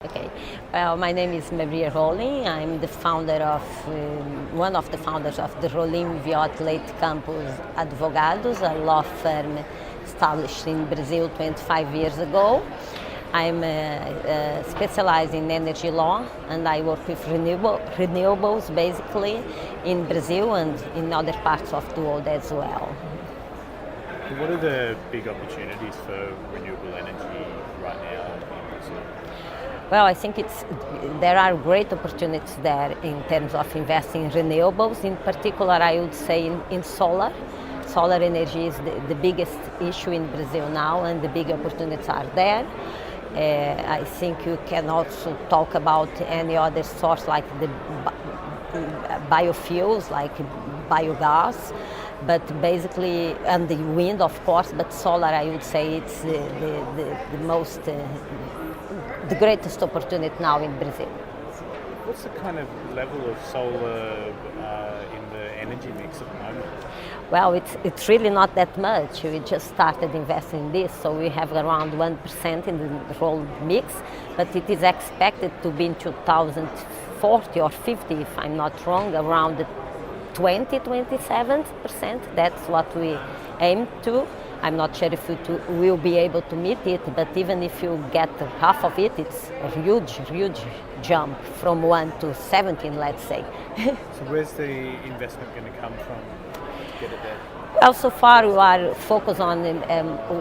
Okay. Well, my name is Maria Rolim. I'm the founder of, one of the founders of the Rolim Viotti Leite Campos Advogados, a law firm established in Brazil 25 years ago. I'm specialized in energy law, and I work with renewables basically in Brazil and in other parts of the world as well. What are the big opportunities for renewable energy right now in Brazil? Well, I think there are great opportunities there in terms of investing in renewables. In particular, I would say in solar. Solar energy is the biggest issue in Brazil now, and the big opportunities are there. I think you can also talk about any other source like the biofuels, like biogas, but basically, and the wind, of course, but solar, I would say it's the most, the greatest opportunity now in Brazil. What's the kind of level of solar in the energy mix at the moment? Well, it's really not that much. We just started investing in this, so we have around 1% in the whole mix, but it is expected to be in 2040 or 50, if I'm not wrong, around 27%. That's what we aim to. I'm not sure if we will be able to meet it, but even if you get half of it, it's a huge jump from 1 to 17, let's say. So where's the investment going to come from to get it there? Well, so far we are focused on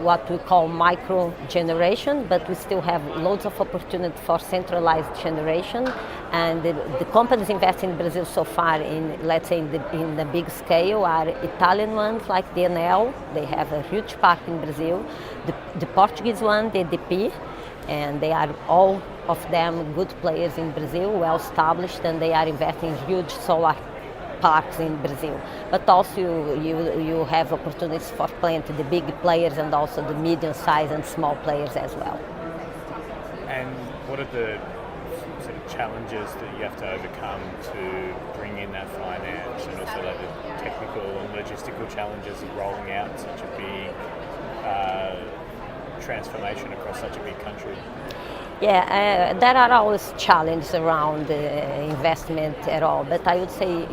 what we call micro generation, but we still have loads of opportunity for centralized generation. And the companies investing in Brazil so far in, let's say, in the big scale are Italian ones like DNL. They have a huge park in Brazil. The Portuguese one, the EDP, and they are all of them good players in Brazil, well established, and they are investing in huge solar parks in Brazil. But also you have opportunities for plenty the big players and also the medium size and small players as well. And what are the sort of challenges that you have to overcome to bring in that finance, and also like the technical and logistical challenges of rolling out such a big transformation across such a big country? Yeah, there are always challenges around investment at all, but I would say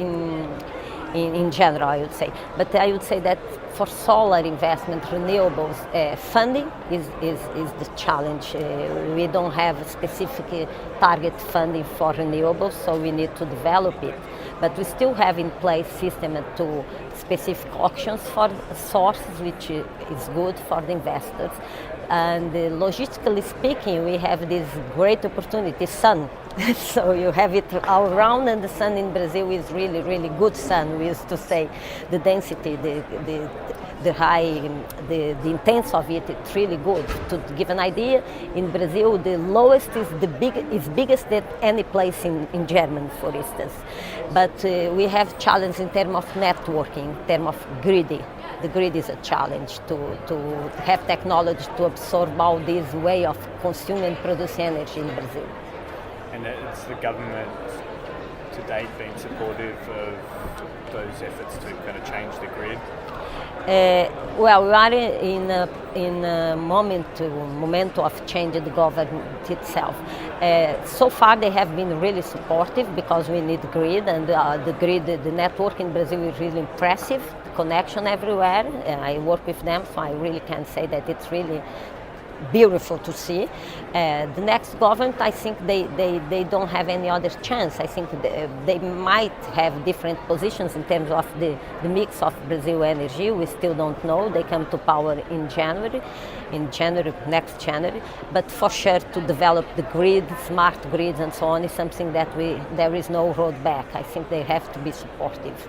in general, I would say. But I would say that for solar investment, renewables, funding is the challenge. We don't have a specific target funding for renewables, so we need to develop it. But we still have in place system to specific auctions for sources, which is good for the investors. And logistically speaking, we have this great opportunity, sun. So you have it all around, and the sun in Brazil is really good sun. We used to say the density, the high, the intense of it, it's really good. To give an idea, in Brazil the lowest is biggest than any place in Germany, for instance. But we have challenges in terms of networking, in terms of grid. The grid is a challenge to have technology to absorb all this way of consuming and producing energy in Brazil. And has the government to date been supportive of those efforts to kind of change the grid? Well, we are in a moment of changing the government itself. So far they have been really supportive because we need grid, and the grid, the network in Brazil is really impressive, connection everywhere. I work with them, so I really can say that it's really beautiful to see. The next government, I think they don't have any other chance. I think they might have different positions in terms of the mix of Brazil energy. We still don't know. They come to power in January, next January. But for sure, to develop the grid, smart grids and so on is something that there is no road back. I think they have to be supportive.